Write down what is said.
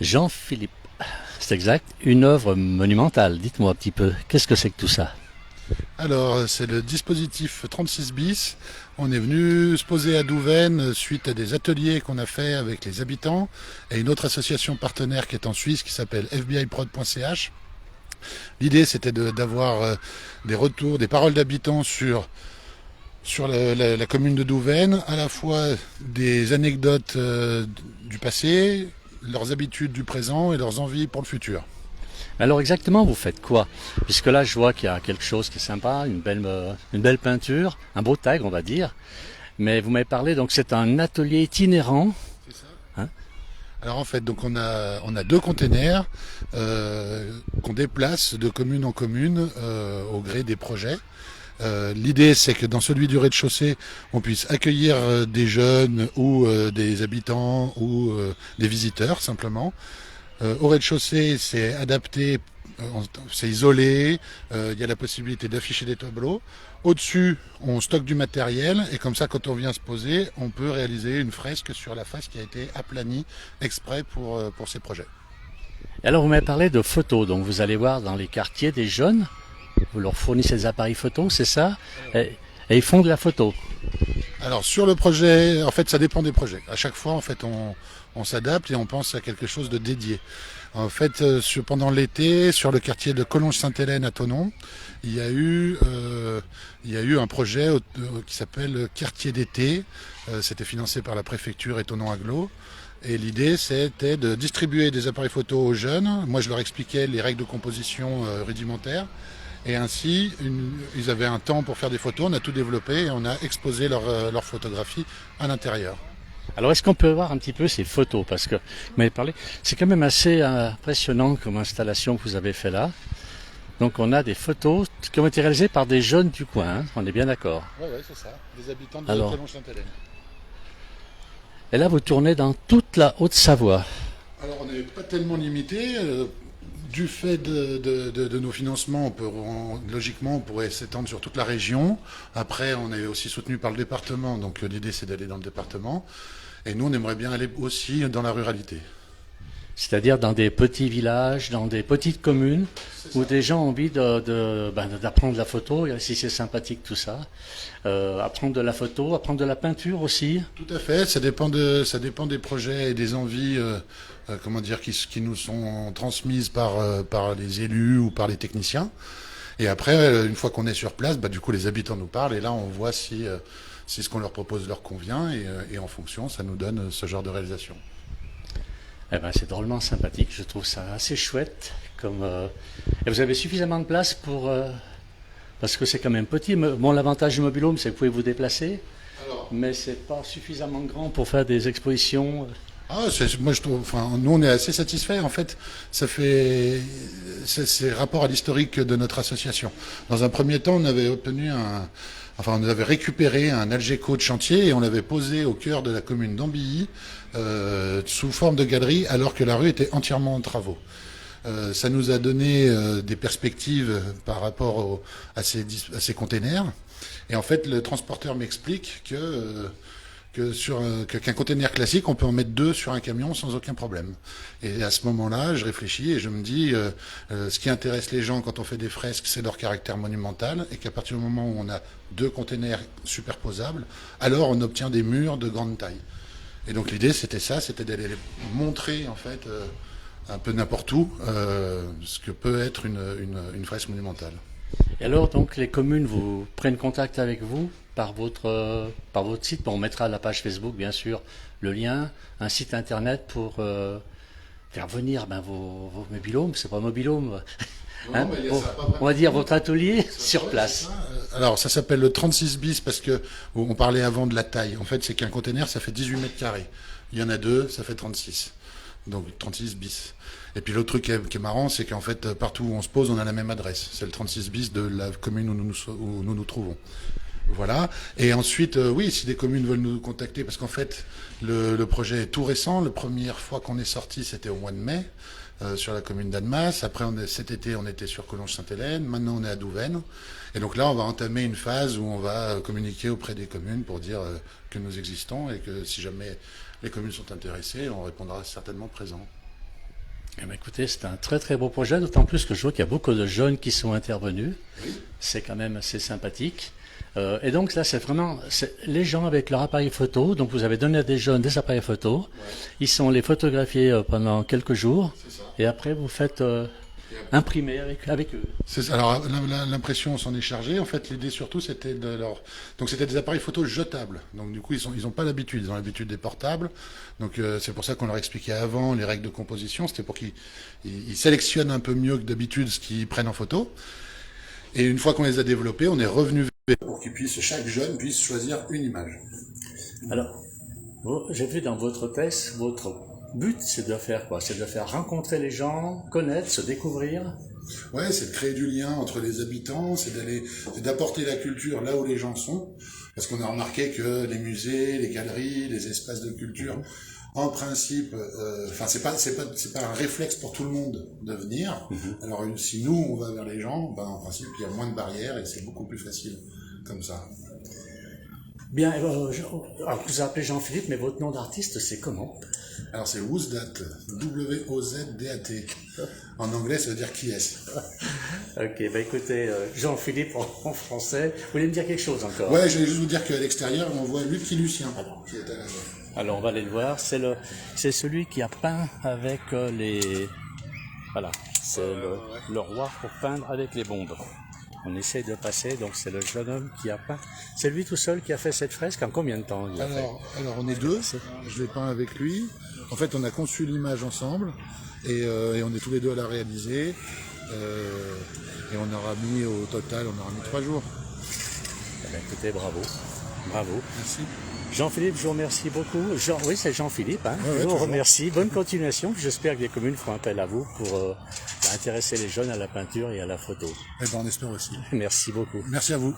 Jean-Philippe, c'est exact, une œuvre monumentale. Dites-moi un petit peu, qu'est-ce que c'est que tout ça? Alors, c'est le dispositif 36 bis. On est venu se poser à Douvaine suite à des ateliers qu'on a fait avec les habitants et une autre association partenaire qui est en Suisse qui s'appelle fbiprod.ch. L'idée, c'était d'avoir des retours, des paroles d'habitants sur la commune de Douvaine, à la fois des anecdotes du passé, leurs habitudes du présent et leurs envies pour le futur. Alors exactement, vous faites quoi? Puisque là, je vois qu'il y a quelque chose qui est sympa, une belle peinture, un beau tag, on va dire. Mais vous m'avez parlé, donc c'est un atelier itinérant, C'est ça. hein. Alors en fait, donc on a deux containers qu'on déplace de commune en commune au gré des projets. L'idée, c'est que dans celui du rez-de-chaussée, on puisse accueillir des jeunes ou des habitants ou des visiteurs simplement. Au rez-de-chaussée, c'est adapté, c'est isolé, il y a la possibilité d'afficher des tableaux. Au-dessus, on stocke du matériel et comme ça, quand on vient se poser, on peut réaliser une fresque sur la face qui a été aplanie exprès pour ces projets. Et alors vous m'avez parlé de photos, donc vous allez voir dans les quartiers des jeunes, vous leur fournissez des appareils photos, c'est ça? Et ils font de la photo. Alors sur le projet, en fait, ça dépend des projets. À chaque fois, en fait, on s'adapte et on pense à quelque chose de dédié. En fait, pendant l'été, sur le quartier de Collonges-Sainte-Hélène à Thonon, il y a eu, euh, il y a eu un projet qui s'appelle Quartier d'été. C'était financé par la préfecture et Thonon Agglo. Et l'idée, c'était de distribuer des appareils photo aux jeunes. Moi, je leur expliquais les règles de composition rudimentaires. Et ainsi, ils avaient un temps pour faire des photos. On a tout développé et on a exposé leurs photographies à l'intérieur. Alors est-ce qu'on peut voir un petit peu ces photos? Parce que vous m'avez parlé, c'est quand même assez impressionnant comme installation que vous avez fait là. Donc on a des photos qui ont été réalisées par des jeunes du coin, hein, on est bien d'accord. Oui, ouais, c'est ça. Des habitants de Alors, Collonges-Sainte-Hélène. et là vous tournez dans toute la Haute-Savoie. Alors, on n'est pas tellement limité. Du fait de nos financements, logiquement, on pourrait s'étendre sur toute la région. Après, on est aussi soutenu par le département, donc l'idée, c'est d'aller dans le département. Et nous, on aimerait bien aller aussi dans la ruralité. C'est-à-dire dans des petits villages, dans des petites communes, C'est où ça. des gens ont envie d'apprendre la photo, si c'est sympathique tout ça. Apprendre de la photo, apprendre de la peinture aussi. Tout à fait. Ça dépend des projets et des envies, comment dire, qui nous sont transmises par les élus ou par les techniciens. Et après, une fois qu'on est sur place, bah, du coup, les habitants nous parlent et là, on voit si ce qu'on leur propose leur convient et en fonction, ça nous donne ce genre de réalisation. Eh ben, c'est drôlement sympathique, je trouve ça assez chouette. Et vous avez suffisamment de place pour... parce que c'est quand même petit. Bon, l'avantage du mobilhome, c'est que vous pouvez vous déplacer, Alors, mais c'est pas suffisamment grand pour faire des expositions. moi je trouve, enfin, nous on est assez satisfaits. En fait, c'est rapport à l'historique de notre association. Dans un premier temps, on avait récupéré un Algeco de chantier et on l'avait posé au cœur de la commune d'Ambilly sous forme de galerie, alors que la rue était entièrement en travaux. Ça nous a donné des perspectives par rapport à ces containers. Et en fait, le transporteur m'explique qu'un container classique, on peut en mettre deux sur un camion sans aucun problème. Et à ce moment-là, je réfléchis et je me dis, ce qui intéresse les gens quand on fait des fresques, c'est leur caractère monumental, et qu'à partir du moment où on a deux containers superposables, alors on obtient des murs de grande taille. Et donc l'idée, c'était ça, c'était d'aller montrer en fait un peu n'importe où ce que peut être une fresque monumentale. Et alors, donc, les communes vous prennent contact avec vous par votre site. Bon, on mettra à la page Facebook, bien sûr, le lien, un site internet pour faire venir vos mobilhomes. C'est pas mobilhome, Non, hein, mais ça n'a pas on va vraiment de dire nom. votre atelier sur Ouais, c'est place. ça. Alors, ça s'appelle le 36 bis parce que on parlait avant de la taille. En fait, c'est qu'un container, ça fait 18 mètres carrés. Il y en a deux, ça fait 36. Donc 36 bis. Et puis l'autre truc qui est marrant, c'est qu'en fait, partout où on se pose, on a la même adresse. C'est le 36 bis de la commune où nous nous trouvons. Voilà. Et ensuite, oui, si des communes veulent nous contacter, parce qu'en fait, le projet est tout récent. La première fois qu'on est sorti, c'était au mois de mai, sur la commune d'Annemasse. Après, cet été, on était sur Collonges-Sainte-Hélène. Maintenant, on est à Douvaine. Et donc là, on va entamer une phase où on va communiquer auprès des communes pour dire que nous existons et que si jamais les communes sont intéressées, on répondra certainement présent. Eh ben, écoutez, c'est un très très beau projet, d'autant plus que je vois qu'il y a beaucoup de jeunes qui sont intervenus. C'est quand même assez sympathique. Et donc là, c'est vraiment les gens avec leur appareil photo. Donc vous avez donné à des jeunes des appareils photo. Ils sont les photographiés pendant quelques jours. Et après, vous faites imprimer avec eux. Alors l'impression s'en est chargée. En fait, l'idée surtout c'était donc c'était des appareils photo jetables. Donc du coup ils ont pas l'habitude, ils ont l'habitude des portables. Donc c'est pour ça qu'on leur expliquait avant les règles de composition. C'était pour qu'ils sélectionnent un peu mieux que d'habitude ce qu'ils prennent en photo. Et une fois qu'on les a développés, on est revenu pour chaque jeune puisse choisir une image. Alors, j'ai vu dans votre texte, votre but, c'est de faire quoi? C'est de faire rencontrer les gens, connaître, se découvrir. Ouais, c'est de créer du lien entre les habitants, c'est d'apporter la culture là où les gens sont. Parce qu'on a remarqué que les musées, les galeries, les espaces de culture, en principe, c'est pas un réflexe pour tout le monde de venir. Alors si nous on va vers les gens, en principe il y a moins de barrières et c'est beaucoup plus facile comme ça. Bien, alors vous vous appelez Jean-Philippe, mais votre nom d'artiste c'est comment? Alors c'est Wozdat, W-O-Z-D-A-T. En anglais ça veut dire qui est-ce. Ok, écoutez, Jean-Philippe en français, vous voulez me dire quelque chose encore? Ouais, je vais juste vous dire qu'à l'extérieur on voit Lucky Lucien qui est à la... Alors on va aller le voir, c'est celui qui a peint avec voilà, c'est le roi pour peindre avec les bombes. On essaie de passer, donc c'est le jeune homme qui a peint. C'est lui tout seul qui a fait cette fresque. En combien de temps il a fait? Alors on est deux, je l'ai peint avec lui. En fait on a conçu l'image ensemble et on est tous les deux à la réaliser. Et on aura mis au total, 3 jours. Eh bien, écoutez, bravo. Bravo. Merci. Jean-Philippe, je vous remercie beaucoup. Oui, c'est Jean-Philippe. Hein. Ouais, je vous toujours. remercie. Bonne continuation. J'espère que les communes feront appel à vous pour intéresser les jeunes à la peinture et à la photo. On espère aussi. Merci beaucoup. Merci à vous.